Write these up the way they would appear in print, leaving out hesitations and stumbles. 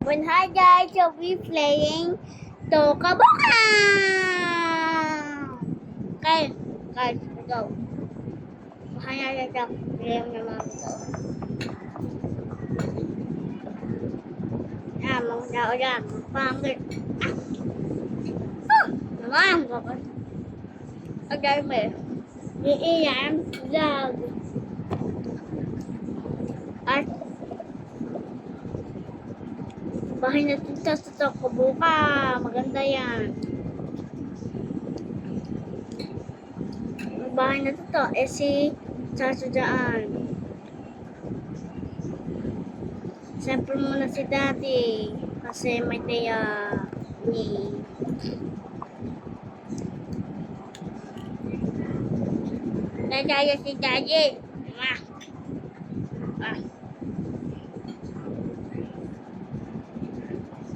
When hi guys, so we playing Tokaboka! Okay, guys, let's go. Mahal na ito. Playing naman ito. Mga tao dyan. Pangit. Naman, bakit? Agay mo eh. Iiyan, vlog. At bahay na dito sa Tokaboka. Maganda yan. Ang bahay na dito eh si Sasadaan. Siyempre muna si Daddy kasi may taya ni Nadaya si Daddy.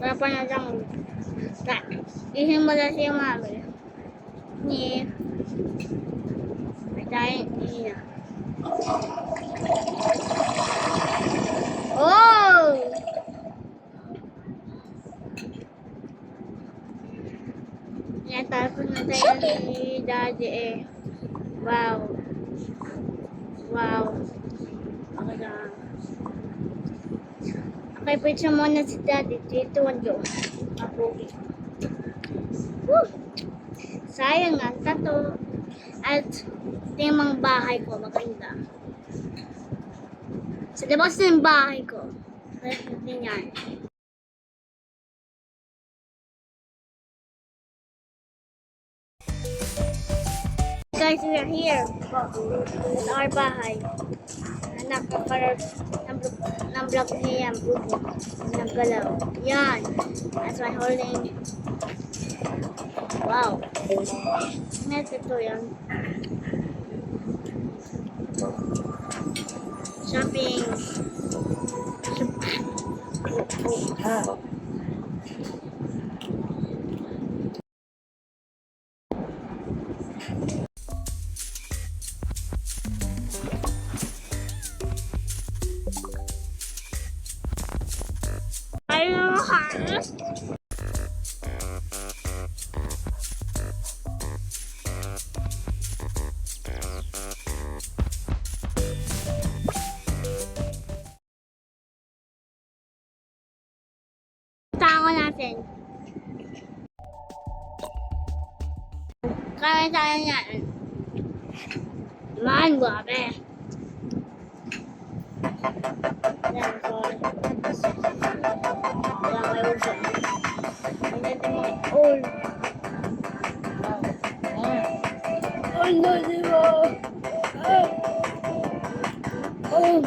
Wala pa na lang. Ihin mo lang siya mami. Ni may tayo niya. Oh! Natapos na tayo ni Daddy eh. Wow. Wow. Ako na. Okay, pwede muna si Daddy. Dito wando. Mabuhi. Woo! Sayang nga. Tato. At timang bahay ko. Maganda. Sa labas na yung bahay ko. Pwede din yan. Guys, we are here. Sa our bahay. Nakakaroon ng vlog niya yan. Naggalaw. Yan. That's my holding. Wow. Net ito yan. Shopping. Tango natin. Kaya tayo yan. Man, grabe. Yan, sorry. Wala may uso. Hindi mo, oh. Oh, no, di ba? Oh.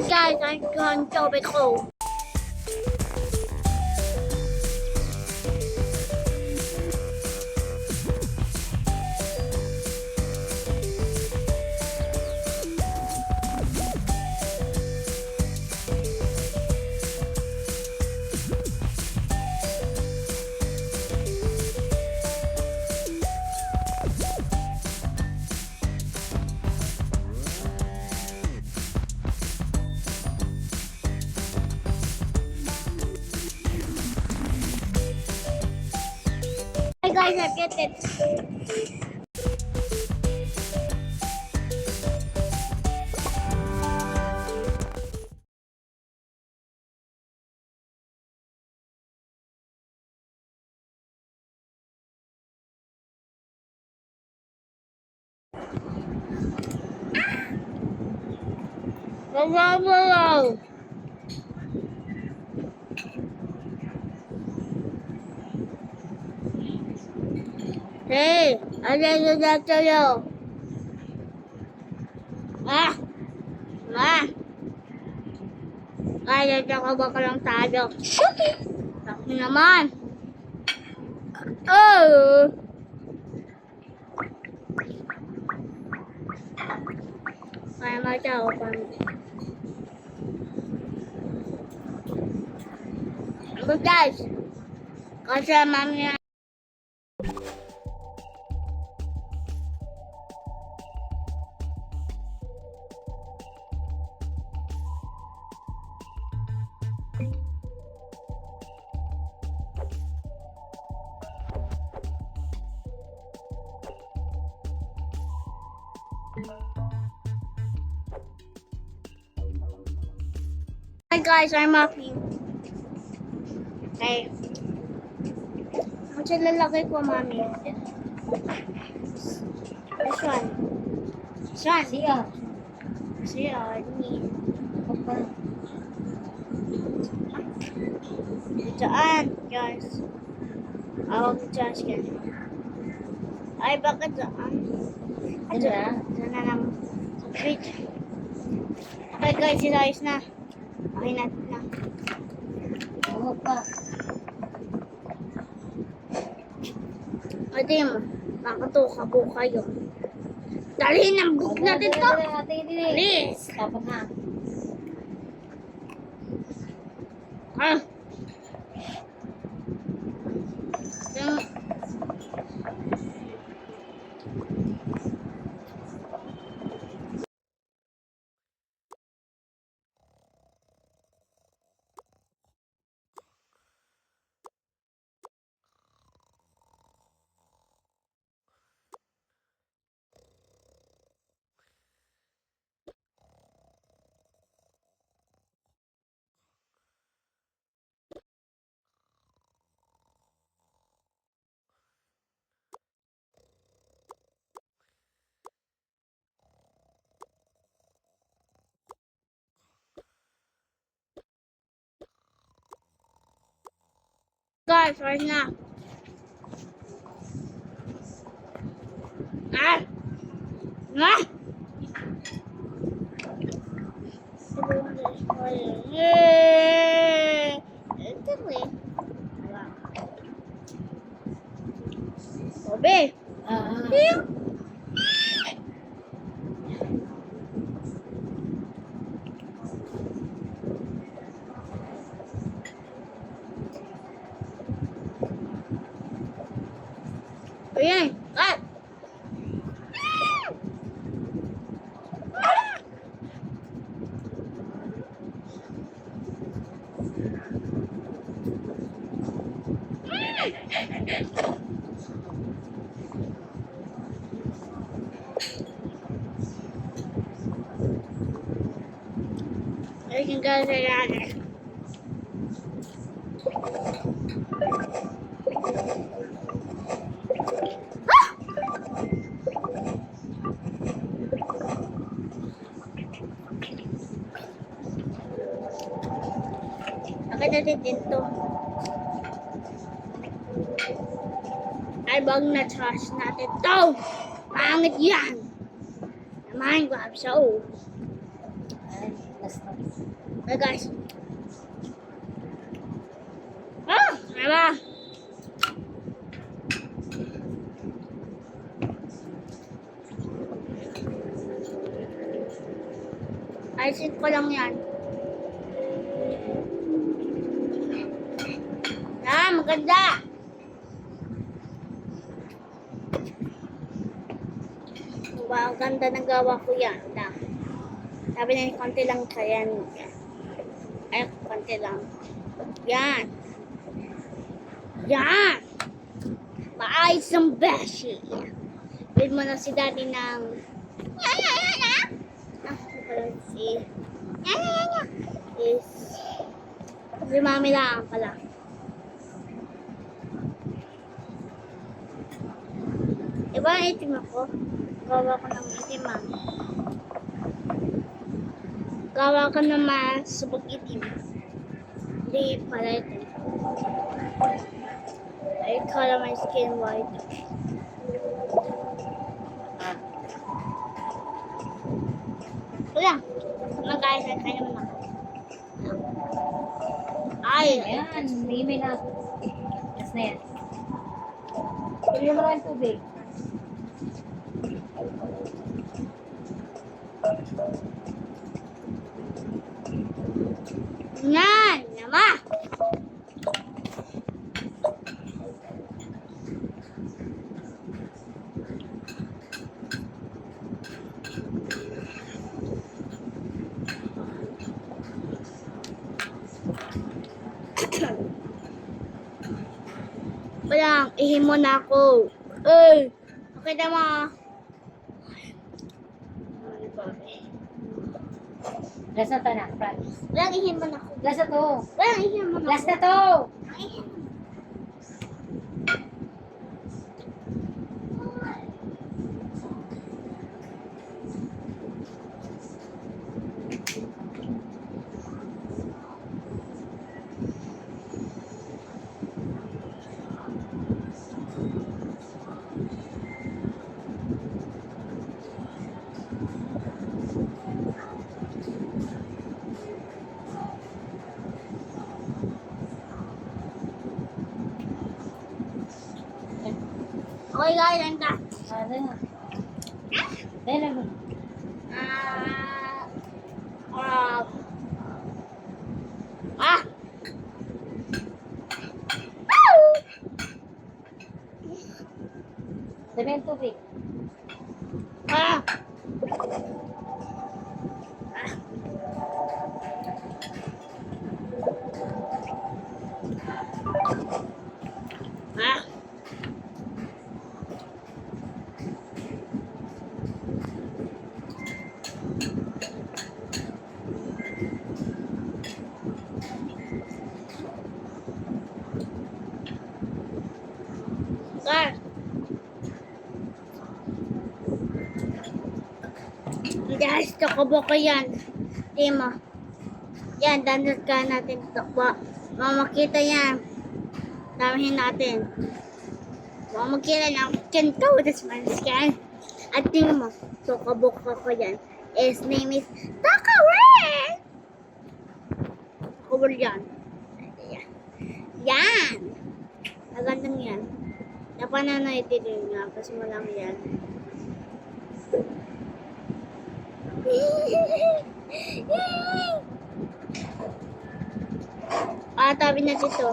Guys, I'm going to be cool. Hey guys, I get it. Wow. Hey, I didn't do that to you. Kaya nakaba ka lang tayo. Laki naman. Oh! Kaya matao pa. But guys, kasi mami na. Hi guys, I'm Maki. Okay. Ang lalaki ko, mami. This one. This one. Siya. Ni. Dyan, guys. Awag dyan siya. Ay, bakit dyan? Ay, dyan na lang. Sa fridge. Okay guys, sinayos na. Okay natin na. Oo pa. Ate mo, makatuka po kayo. Dali ng book natin to. Please. Tapos na. Ah. Yung... Guys, right now. Ah! Ah! Yay! Ito eh. Obe! Ayun! Cut! I can go to the other. Bakit natin dito? Ay, bag na trash natin to! Pangit yan! Namahin ko siya, oh. Ay, last na. Hey guys. Ah! Diba? Ayusin ko lang yan. Ah, maganda! Wow, ang ganda ng gawa ko yan. Sabi na ni konti lang kaya niya. Ay, konti lang. Yan. Yan! Maayos ng beshi. Bid mo na si daddy ng... Si... Is... Si mami lang pala. Iba ang itim ako. Gawa ko ng itim, ma'am. Gawa ko ng subog itim. Hindi pala itim. I color my skin white. Wala. Mag-ayos na kayo naman ako. Ay, Ayan, may na. Last na yan. Pili mo lang yung tubig. yan, nama. Walang, ihin mo na ako. Ay, okay na mo. Last na to na, promise. Walang, ihin mo na ako. Last na to. Walang, ihin mo na Last ako. na to. Ihin. Okay guys, ang ta. Ano na? Dahil lang. Ah. Ah. Ah. Ow! Dami yung tubig. Ah. Ah. Guys. Guys, takobo ko yan. Timo. Yan, dandat ka natin ito. Mamakita yan. Damihin natin. Mamakita ng kinto. This man scan. At tingin mo, takobo ko yan. His name is Takawe! Takobo yan. Yan. Yan! Magandang yan. Napananayti din nga. Kasi walang yan. Tabi natin ito.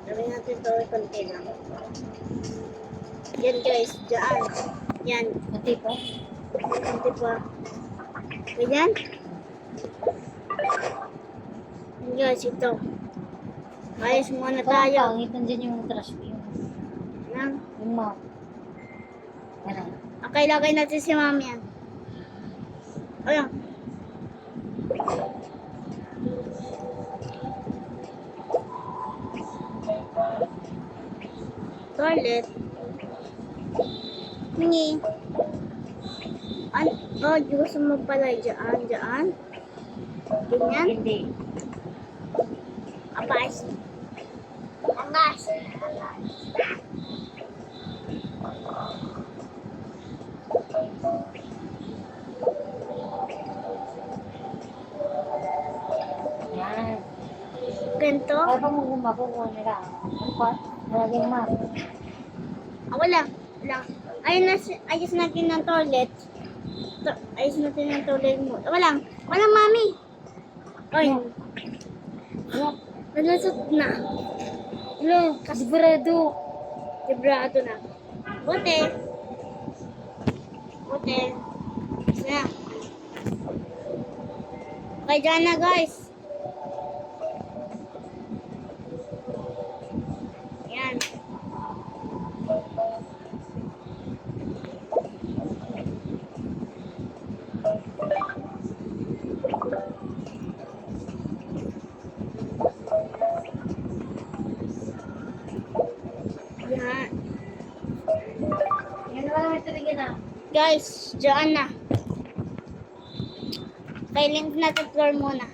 Tabi natin ito. Konti lang. Yan guys. Diyan. Yan. Mati po. Konti pa. Ganyan. Yan guys. Ito. Ayos muna tayo. Pangit nandiyan yung trash. Yan. Yung mouth. Ano? Okay, lagay natin si mami yan. Ayan. Toilet. Hindi. Oh, gusto mo pala dyan, dyan. Ganyan. Hindi. Apas. Angas. Yan. Ganito. Kaya pa mo gumakuha nila. Nalagay mo. Wala. Wala. Ayos natin ng toilet. Ayos natin ng toilet mo. Walang. Walang, mami. Ay. Ano? Nalasot na. Hello, sigurado. Librado na. Buti. Buti. Isa. Okay, dyan na guys. Yan. Yan. Yan naman ang tubig na. Guys, dyan na. Kailin natin floor muna.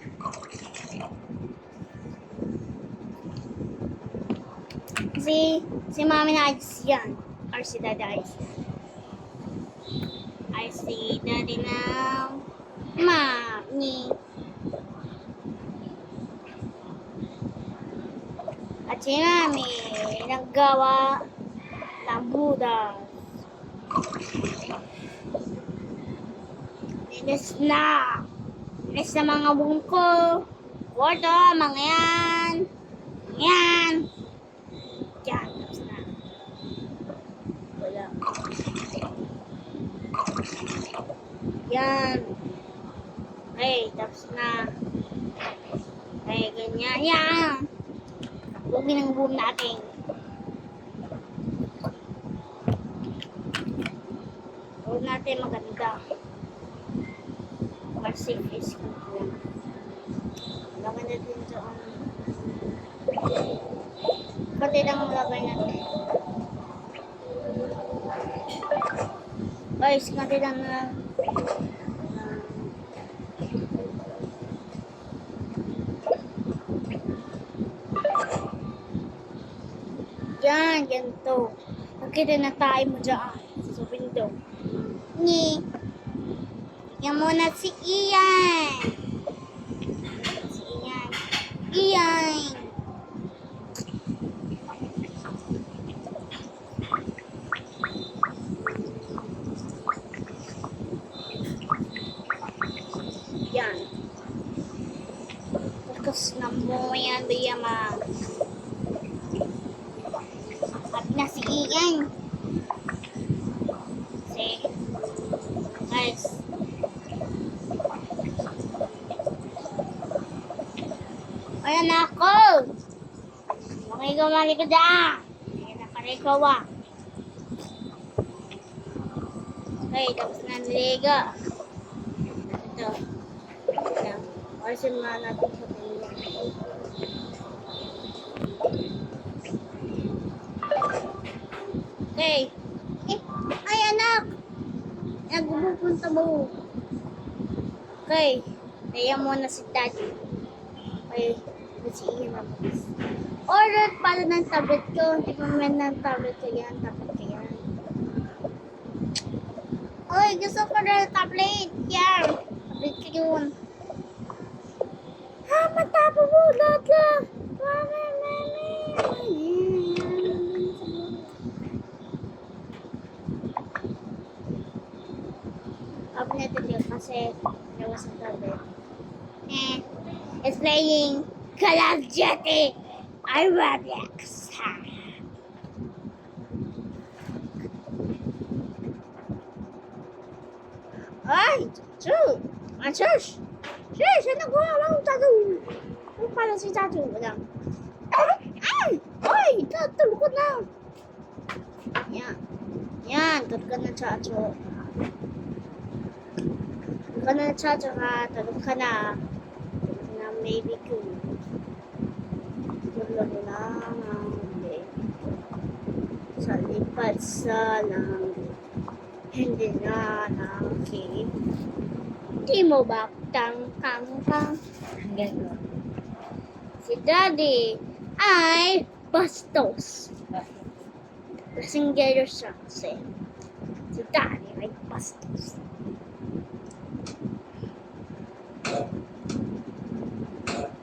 Si mami na ayos yan. Or si dada ayos. I see daddy now. Mami. Si Mami, naggawa ng Buddha. Linis na. Linis na mga bungko. Kwarto, mga yan. Yan. Yan, tapos na. Wala. Yan. Okay, tapos na. Okay, ganyan. Yan. Huwag ng boom natin. Huwag natin maganda. Safe is good. Lagyan natin doon. Pati lang lagay natin. Guys, pati lang na. Yan, ganito. Nakita na tayo mo dyan. Sa window. Ni. Yan muna si Ian. Si Ian. Ian. Yan. Tapos na mo yan, Biyama. At na si Ian. See? Guys. Ayan na ako. Okay, gumali ko dyan. Ayan, nakareko ah. Okay, tapos na niligo. Ito. Ito. Orsin nga natin sa tingin. Okay. Ay, anak. Nagpupunta mo. Okay. Kaya muna si daddy. Okay. Si Ian na po. Order pala ng tablet ko. Hindi ko naman ng tablet ko yan. Tablet ko yan. Oy, gusto ko na tablet. Yan. Tablet ko yun. Ha, matapa mo. Lata. Mami, mami. Up natin yun kasi nawas ang tablet. It's playing Call of Duty. I Roblox. Ay, Chu. Shush. Shush, ano ko? Walang tattoo. Ano pala si tattoo? Wala. Ay! Ay! Tulog ko na. Yan. Yan. Tulog ka na, Chacho. Tulog ka na, Chacho, ha? Tulog ka na. Na maybe ko. Tulog na. Sa lipat sa langit. Hindi na nakik. Di mo ba tang kang kang? Hanggang doon. Si Daddy ay bastos. Lasinggero siya kasi. Si Daddy ay bastos.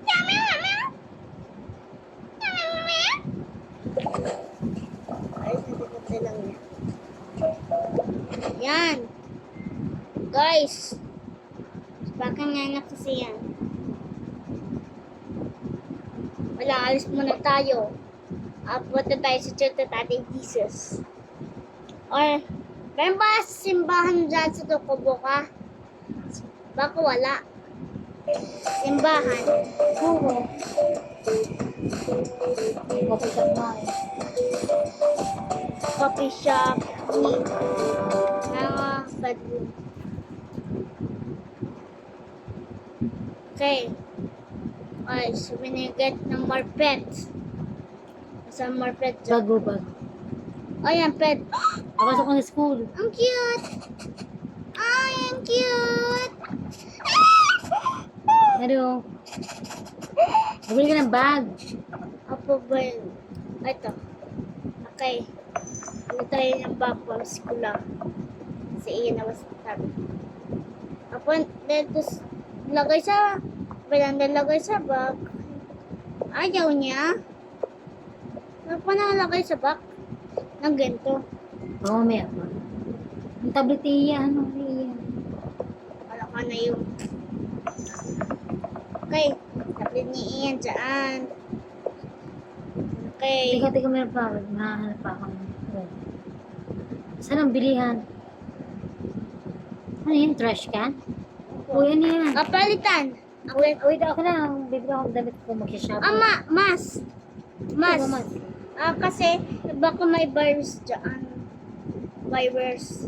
Yummy, yummy. Yummy, yummy. Ay, nagkakata lang yan. Yan. Guys. Baka nga na kasi yan. Wala, alis muna tayo. Punta tayo sa church at Ate Jesus. Or, meron ba simbahan dyan sa Tukubo ka? Baka wala. Simbahan. Oo. Coffee shop na eh. Coffee shop. Mga bedroom. Okay. Okay, so we need to get ng more pets. Some more pets. Bago bag. Oh, yan, pet. Papasok ko sa school. Ang cute. Ay, ang cute. Ano? Nabili ka ng bag. Apo ba yun? Ito. Okay. Ano tayo ng bag para sa school lang. Si Ian na mas tabi. Apo, dito lagay sa, bilang nalagay sa bag. Ayaw niya. Ano pa nakalagay sa back? Ng ganito. Oo, may apa. Ang tablet niya, ano, niya. Wala ka na yung... Okay. Tablet ni Ian dyan. Okay. Teka, meron pa. Nahanap pa ako. Saan ang bilihan? Ano yun? Trash can? O, yan yan. Kapalitan. Wait, ako na. Bibili ako ng damit ko mag-shopping. Mas. Ano, mas? Kasi baka may virus dyan. Virus.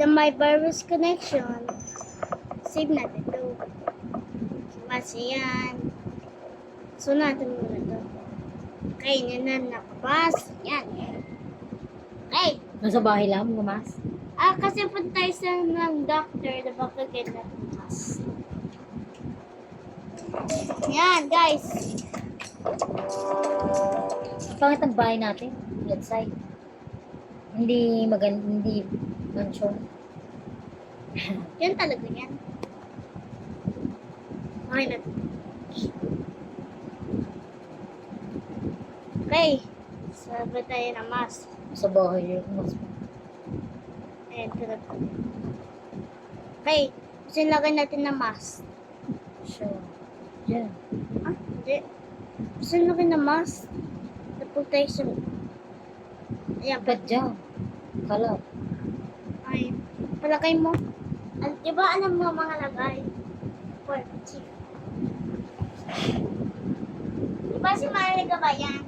The my virus connection. Save natin to. Mas yan. So natin muna to. Okay, yan na nakabas. Yan. Okay. Nasa bahay lang, gumas. Kasi punta tayo sa ng doctor na baka get natin mas. Yan, guys. Pangit ang bahay natin. Left side. Hindi hindi mansion. Yan talaga yan. Okay na. Okay. Sabi tayo na mas. Sa bahay yung gumas. Ayan, talaga. Okay. Sinlagay natin na mas. Sure. Diyan. Hindi. Sinlagay na mas. The protection. Ayan. Ba't dyan? Kala. Ay. Palagay mo. Diba alam mo mga lagay? For chief. Diba si Mariga ba yan?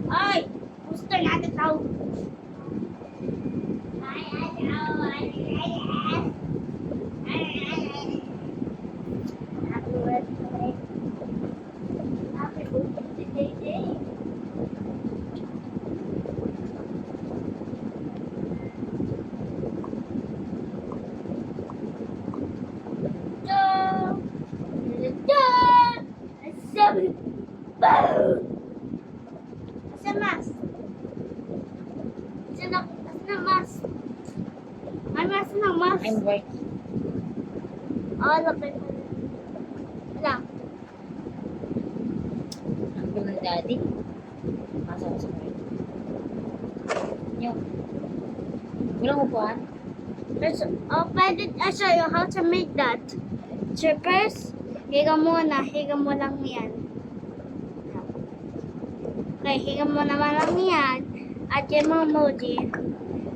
Ay! Gusto natin tao. Happy birthday, Day. Asa mas? Asa mas? Ay, mas na mas. I'm right. Lapit. Wala. Ang gulo ng daddy. Masa ko sa bahay. Yung. Walang upuan. Pwede I show you how to make that. Strippers, higa muna. Higa mo lang yan. Okay, higa mo naman lang yan. At yung mga emoji.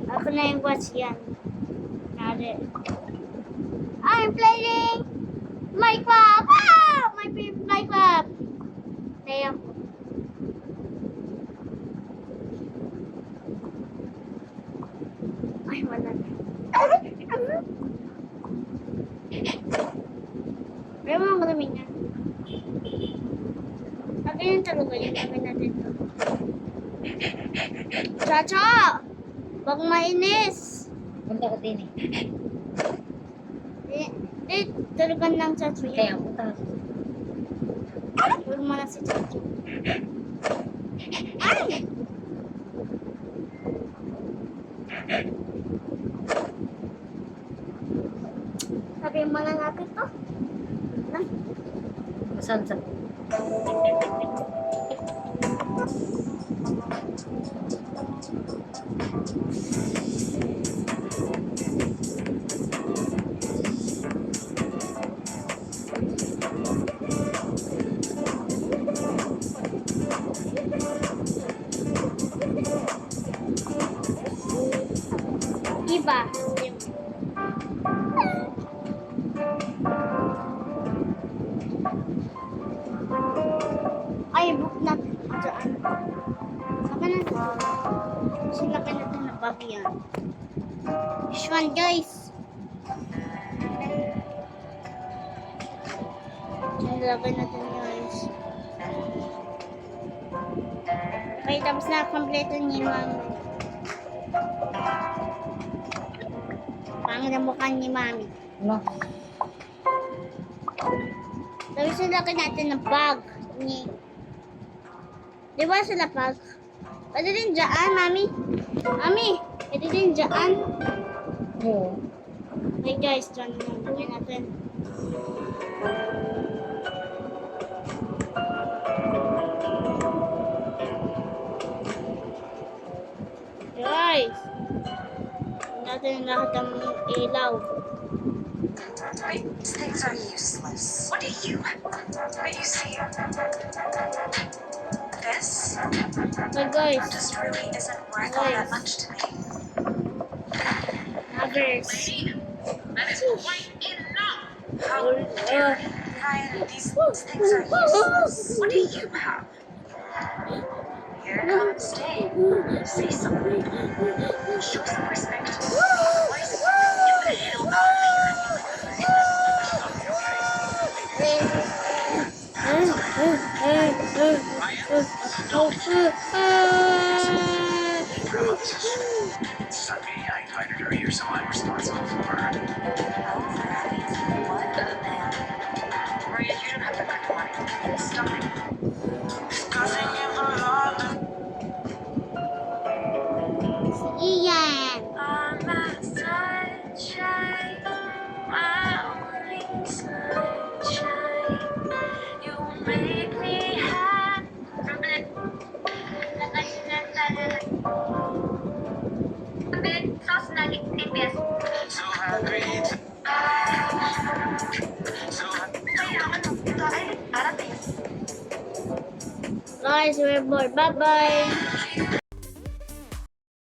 Ako na yung watch yan. Nari. I'm playing Minecraft! Wow! My favorite Minecraft! Kaya ko. Ay, wala na. Pero mga marami na. At yun talaga yung gawin natin to. Chacha! Wag mainis! Punta ko din eh. Tulugan lang Chacha. Kaya punta ko. Huwag mo na si Chacha. Ay! Sabihin mo na natin to. Saan sa? Iba. Ay, book natin. Saan? Saka na. Sila ka natin na babi yan. This one, guys. Nilagay natin guys. Okay, tapos na. Kompleto ni Mami. Pangit ang mukha ni Mami. Ano? Tapos nilagay natin ng bag ni... Di ba sila bag? Pwede din dyan, Mami. Mami, pwede din dyan. Oo. Okay guys, dyan na. Lagay natin. Guys! Natin lahat ng ilaw. These things are useless. What do you see? This But guys, just really isn't worth all that much to me. others. That is quite enough. How dare you? Ryan, these things are useless. What do you have? Here, come and stay. Say something. Show some respect. Otherwise, get the hell out of Sunday, I invited her here, so I'm responsible for her. here. Oh, for having what? Maria, you don't have the good money. Stop it. Iyan. On my sunshine, my only sunshine, you make me happy. Sauce nugget, 8 pesos. So happy. So happy. Kailangan mo. Ito ay darating. Guys, we're bored. Bye-bye.